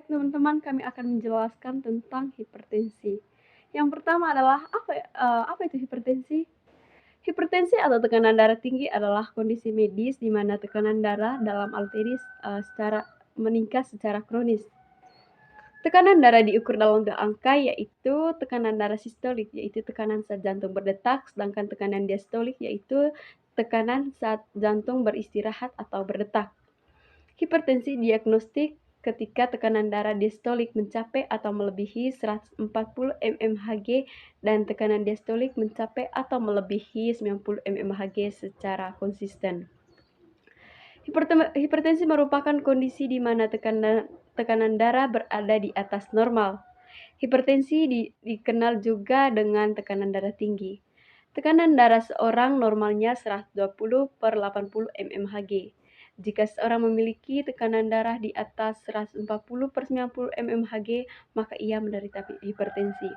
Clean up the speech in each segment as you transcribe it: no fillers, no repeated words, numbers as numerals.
Teman-teman, kami akan menjelaskan tentang hipertensi. Yang pertama adalah apa itu hipertensi? Hipertensi atau tekanan darah tinggi adalah kondisi medis di mana tekanan darah dalam arteris meningkat secara kronis. Tekanan darah diukur dalam dua angka, yaitu tekanan darah sistolik, yaitu tekanan saat jantung berdetak, sedangkan tekanan diastolik, yaitu tekanan saat jantung beristirahat atau berdetak. Hipertensi diagnostik ketika tekanan darah diastolik mencapai atau melebihi 140 mmHg dan tekanan diastolik mencapai atau melebihi 90 mmHg secara konsisten. Hipertensi merupakan kondisi di mana tekanan darah berada di atas normal. Hipertensi dikenal juga dengan tekanan darah tinggi. Tekanan darah seorang normalnya 120/80 mmHg. Jika seorang memiliki tekanan darah di atas 140/90 mmHg, maka ia menderita hipertensi.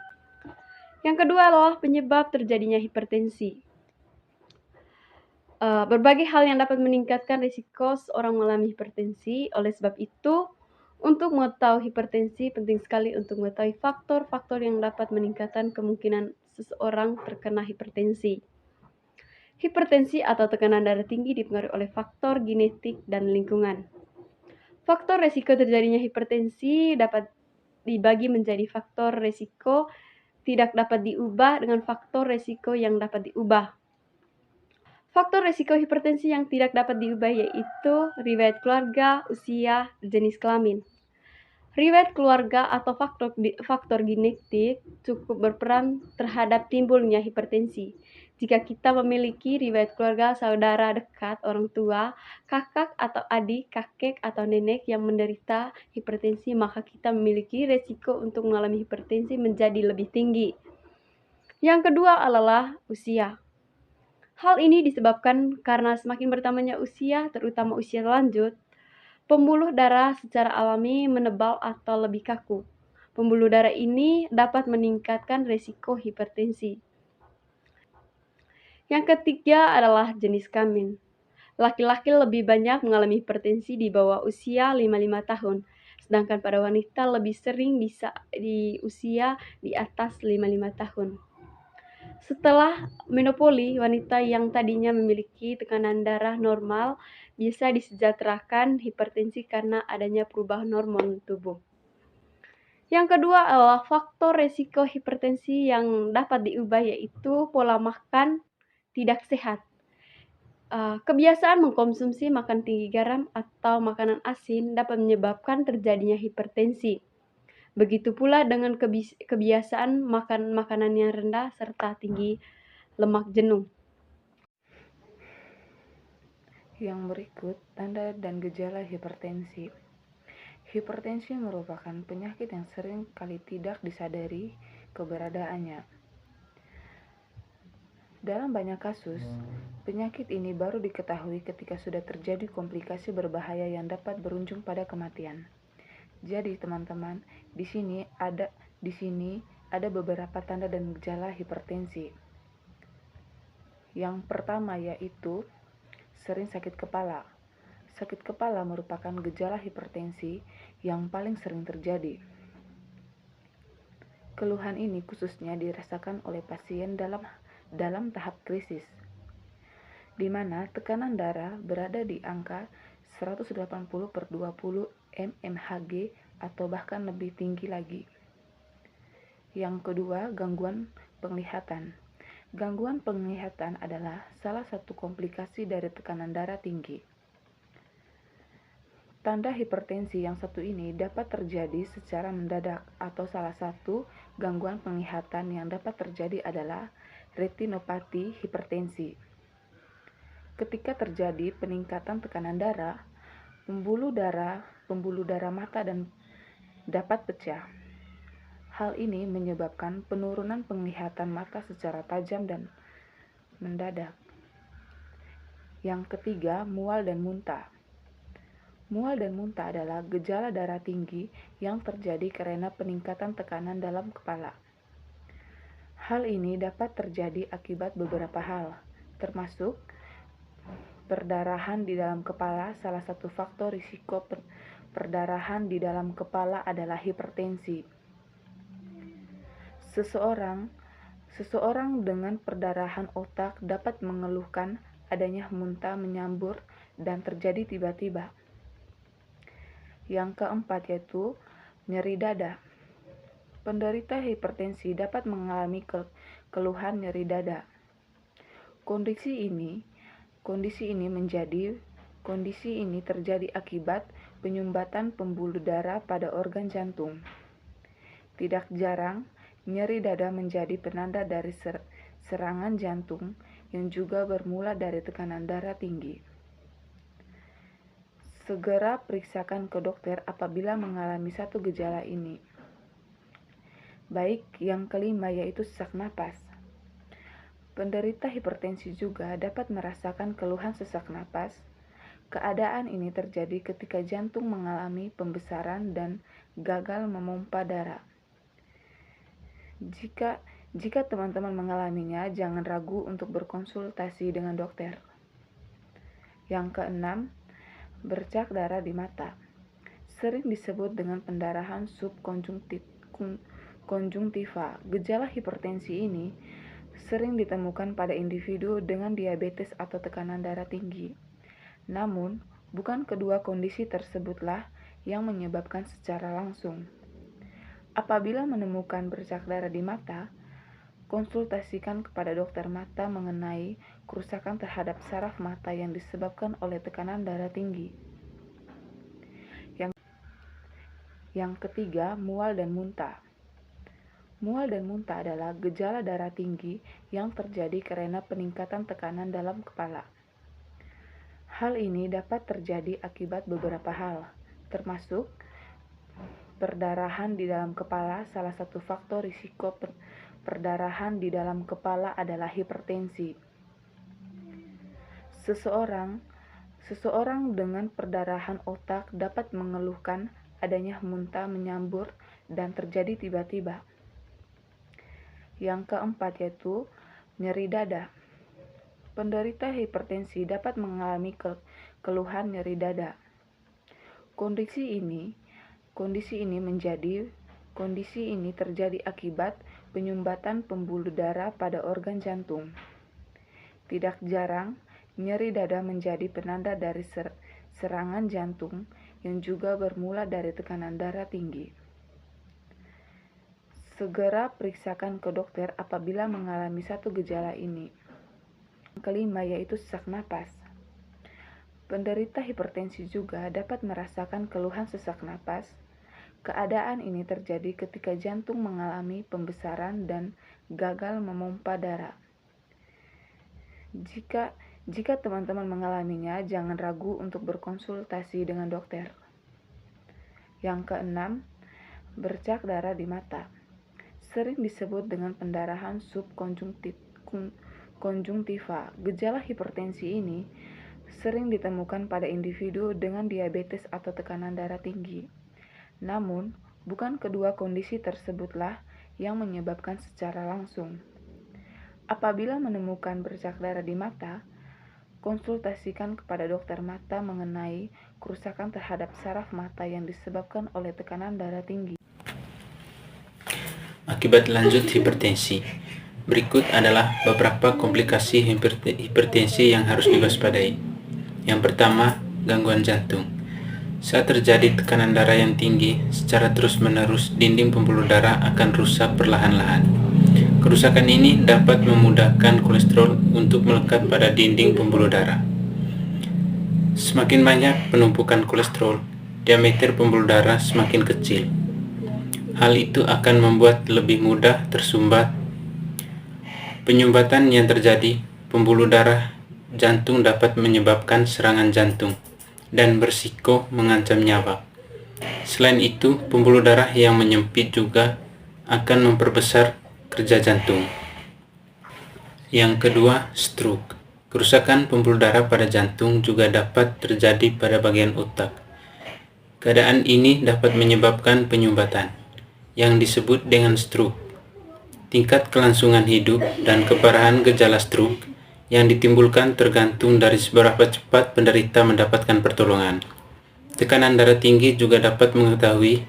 Yang kedua adalah penyebab terjadinya hipertensi. Berbagai hal yang dapat meningkatkan risiko seorang mengalami hipertensi. Oleh sebab itu, untuk mengetahui hipertensi, penting sekali untuk mengetahui faktor-faktor yang dapat meningkatkan kemungkinan seseorang terkena hipertensi. Hipertensi atau tekanan darah tinggi dipengaruhi oleh faktor genetik dan lingkungan. Faktor resiko terjadinya hipertensi dapat dibagi menjadi faktor resiko tidak dapat diubah dengan faktor resiko yang dapat diubah. Faktor resiko hipertensi yang tidak dapat diubah yaitu riwayat keluarga, usia, jenis kelamin. Riwayat keluarga atau faktor genetik cukup berperan terhadap timbulnya hipertensi. Jika kita memiliki riwayat keluarga saudara dekat, orang tua, kakak atau adik, kakek atau nenek yang menderita hipertensi, maka kita memiliki resiko untuk mengalami hipertensi menjadi lebih tinggi. Yang kedua adalah usia. Hal ini disebabkan karena semakin bertambahnya usia, terutama usia lanjut, pembuluh darah secara alami menebal atau lebih kaku. Pembuluh darah ini dapat meningkatkan risiko hipertensi. Yang ketiga adalah jenis kelamin. Laki-laki lebih banyak mengalami hipertensi di bawah usia 55 tahun, sedangkan pada wanita lebih sering di usia di atas 55 tahun. Setelah menopoli, wanita yang tadinya memiliki tekanan darah normal bisa disejahterakan hipertensi karena adanya perubahan hormon tubuh. Yang kedua adalah faktor resiko hipertensi yang dapat diubah yaitu pola makan tidak sehat. Kebiasaan mengkonsumsi makan tinggi garam atau makanan asin dapat menyebabkan terjadinya hipertensi. Begitu pula dengan kebiasaan makan makanan yang rendah serta tinggi lemak jenuh. Yang berikut, tanda dan gejala hipertensi. Hipertensi merupakan penyakit yang sering kali tidak disadari keberadaannya. Dalam banyak kasus, penyakit ini baru diketahui ketika sudah terjadi komplikasi berbahaya yang dapat berujung pada kematian. Jadi, teman-teman, di sini ada beberapa tanda dan gejala hipertensi. Yang pertama yaitu sering sakit kepala. Sakit kepala merupakan gejala hipertensi yang paling sering terjadi. Keluhan ini khususnya dirasakan oleh pasien dalam tahap krisis, di mana tekanan darah berada di angka 180/20 mmHg atau bahkan lebih tinggi lagi. Yang kedua, gangguan penglihatan. Gangguan penglihatan adalah salah satu komplikasi dari tekanan darah tinggi. Tanda hipertensi yang satu ini dapat terjadi secara mendadak atau salah satu gangguan penglihatan yang dapat terjadi adalah retinopati hipertensi. Ketika terjadi peningkatan tekanan darah, pembuluh darah mata dan dapat pecah. Hal ini menyebabkan penurunan penglihatan mata secara tajam dan mendadak. Yang ketiga, mual dan muntah. Mual dan muntah adalah gejala darah tinggi yang terjadi karena peningkatan tekanan dalam kepala. Hal ini dapat terjadi akibat beberapa hal, termasuk Perdarahan di dalam kepala. Salah satu faktor risiko perdarahan di dalam kepala adalah hipertensi. Seseorang dengan perdarahan otak dapat mengeluhkan adanya muntah menyembur dan terjadi tiba-tiba. Yang keempat yaitu nyeri dada. Penderita hipertensi dapat mengalami keluhan nyeri dada. Kondisi ini terjadi akibat penyumbatan pembuluh darah pada organ jantung. Tidak jarang, nyeri dada menjadi penanda dari serangan jantung yang juga bermula dari tekanan darah tinggi. Segera periksakan ke dokter apabila mengalami satu gejala ini. Baik, yang kelima yaitu sesak napas. Penderita hipertensi juga dapat merasakan keluhan sesak napas. Keadaan ini terjadi ketika jantung mengalami pembesaran dan gagal memompa darah. Jika teman-teman mengalaminya, jangan ragu untuk berkonsultasi dengan dokter. Yang keenam, bercak darah di mata. Sering disebut dengan pendarahan subkonjungtiva. Gejala hipertensi ini sering ditemukan pada individu dengan diabetes atau tekanan darah tinggi. Namun, bukan kedua kondisi tersebutlah yang menyebabkan secara langsung. Apabila menemukan bercak darah di mata, konsultasikan kepada dokter mata mengenai kerusakan terhadap saraf mata yang disebabkan oleh tekanan darah tinggi. Yang ketiga, mual dan muntah. Mual dan muntah adalah gejala darah tinggi yang terjadi karena peningkatan tekanan dalam kepala. Hal ini dapat terjadi akibat beberapa hal, termasuk perdarahan di dalam kepala. Salah satu faktor risiko perdarahan di dalam kepala adalah hipertensi. Seseorang dengan perdarahan otak dapat mengeluhkan adanya muntah menyembur dan terjadi tiba-tiba. Yang keempat yaitu nyeri dada. Penderita hipertensi dapat mengalami keluhan nyeri dada. Kondisi ini terjadi akibat penyumbatan pembuluh darah pada organ jantung. Tidak jarang, nyeri dada menjadi penanda dari serangan jantung yang juga bermula dari tekanan darah tinggi. Segera periksakan ke dokter apabila mengalami satu gejala ini. Yang kelima yaitu sesak napas. Penderita hipertensi juga dapat merasakan keluhan sesak napas. Keadaan ini terjadi ketika jantung mengalami pembesaran dan gagal memompa darah. Jika teman-teman mengalaminya, jangan ragu untuk berkonsultasi dengan dokter. Yang keenam, bercak darah di mata. Sering disebut dengan pendarahan subkonjungtiva. Gejala hipertensi ini sering ditemukan pada individu dengan diabetes atau tekanan darah tinggi. Namun, bukan kedua kondisi tersebutlah yang menyebabkan secara langsung. Apabila menemukan bercak darah di mata, konsultasikan kepada dokter mata mengenai kerusakan terhadap saraf mata yang disebabkan oleh tekanan darah tinggi. Akibat lanjut hipertensi. Berikut adalah beberapa komplikasi hipertensi yang harus diwaspadai. Yang pertama, gangguan jantung. Saat terjadi tekanan darah yang tinggi, secara terus-menerus dinding pembuluh darah akan rusak perlahan-lahan. Kerusakan ini dapat memudahkan kolesterol untuk melekat pada dinding pembuluh darah. Semakin banyak penumpukan kolesterol, diameter pembuluh darah semakin kecil. Hal itu akan membuat lebih mudah tersumbat. Penyumbatan yang terjadi pembuluh darah jantung dapat menyebabkan serangan jantung dan berisiko mengancam nyawa. Selain itu, pembuluh darah yang menyempit juga akan memperbesar kerja jantung. Yang kedua, stroke. Kerusakan pembuluh darah pada jantung juga dapat terjadi pada bagian otak. Keadaan ini dapat menyebabkan penyumbatan yang disebut dengan stroke. Tingkat kelangsungan hidup dan keparahan gejala stroke yang ditimbulkan tergantung dari seberapa cepat penderita mendapatkan pertolongan. Tekanan darah tinggi juga dapat mengetahui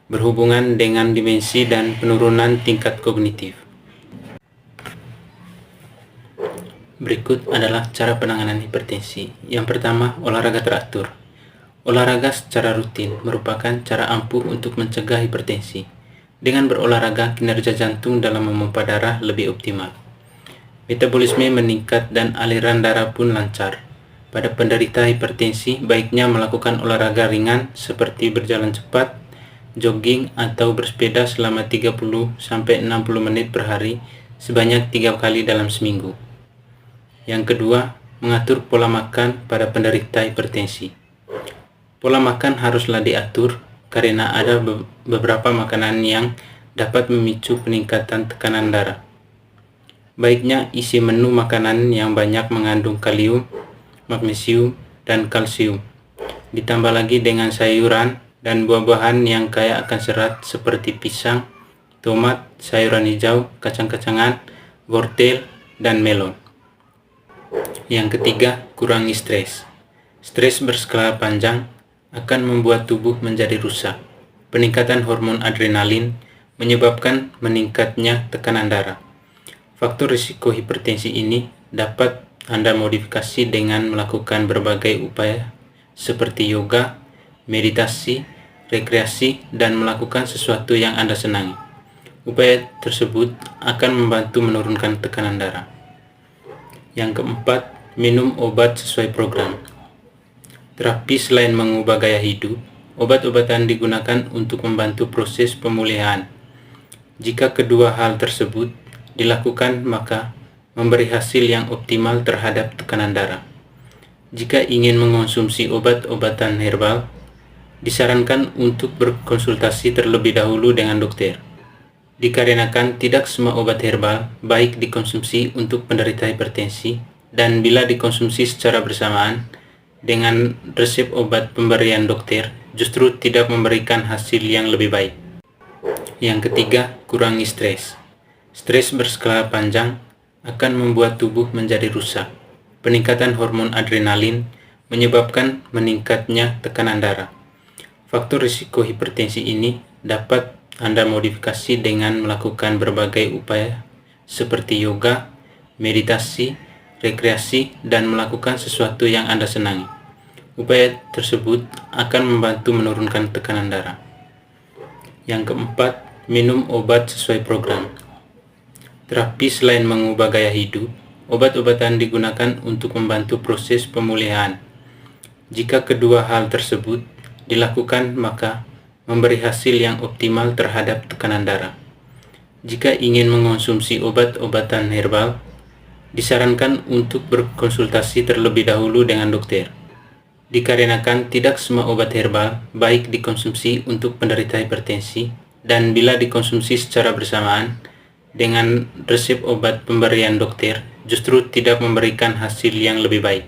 berhubungan dengan dimensi dan penurunan tingkat kognitif. Berikut adalah cara penanganan hipertensi. Yang pertama, olahraga teratur. Olahraga secara rutin merupakan cara ampuh untuk mencegah hipertensi. Dengan berolahraga, kinerja jantung dalam memompa darah lebih optimal. Metabolisme meningkat dan aliran darah pun lancar. Pada penderita hipertensi, baiknya melakukan olahraga ringan seperti berjalan cepat, jogging, atau bersepeda selama 30-60 menit per hari sebanyak 3 kali dalam seminggu. Yang kedua, mengatur pola makan pada penderita hipertensi. Pola makan haruslah diatur karena ada beberapa makanan yang dapat memicu peningkatan tekanan darah. Baiknya isi menu makanan yang banyak mengandung kalium, magnesium, dan kalsium. Ditambah lagi dengan sayuran dan buah-buahan yang kaya akan serat seperti pisang, tomat, sayuran hijau, kacang-kacangan, wortel, dan melon. Yang ketiga, kurangi stres. Stres berskala panjang akan membuat tubuh menjadi rusak. Peningkatan hormon adrenalin menyebabkan meningkatnya tekanan darah. Faktor risiko hipertensi ini dapat Anda modifikasi dengan melakukan berbagai upaya seperti yoga, meditasi, rekreasi, dan melakukan sesuatu yang Anda senangi. Upaya tersebut akan membantu menurunkan tekanan darah. Yang keempat, minum obat sesuai program. Terapi selain mengubah gaya hidup, obat-obatan digunakan untuk membantu proses pemulihan. Jika kedua hal tersebut dilakukan, maka memberi hasil yang optimal terhadap tekanan darah. Jika ingin mengonsumsi obat-obatan herbal, disarankan untuk berkonsultasi terlebih dahulu dengan dokter. Dikarenakan tidak semua obat herbal baik dikonsumsi untuk penderita hipertensi, dan bila dikonsumsi secara bersamaan dengan resep obat pemberian dokter justru tidak memberikan hasil yang lebih baik. Yang ketiga, kurangi stres. Stres berskala panjang akan membuat tubuh menjadi rusak. Peningkatan hormon adrenalin menyebabkan meningkatnya tekanan darah. Faktor risiko hipertensi ini dapat Anda modifikasi dengan melakukan berbagai upaya seperti yoga, meditasi, rekreasi, dan melakukan sesuatu yang Anda senangi. Upaya tersebut akan membantu menurunkan tekanan darah. Yang keempat, minum obat sesuai program. Terapi selain mengubah gaya hidup, obat-obatan digunakan untuk membantu proses pemulihan. Jika kedua hal tersebut dilakukan, maka memberi hasil yang optimal terhadap tekanan darah. Jika ingin mengonsumsi obat-obatan herbal, disarankan untuk berkonsultasi terlebih dahulu dengan dokter. Dikarenakan tidak semua obat herbal baik dikonsumsi untuk penderita hipertensi, dan bila dikonsumsi secara bersamaan dengan resep obat pemberian dokter justru tidak memberikan hasil yang lebih baik.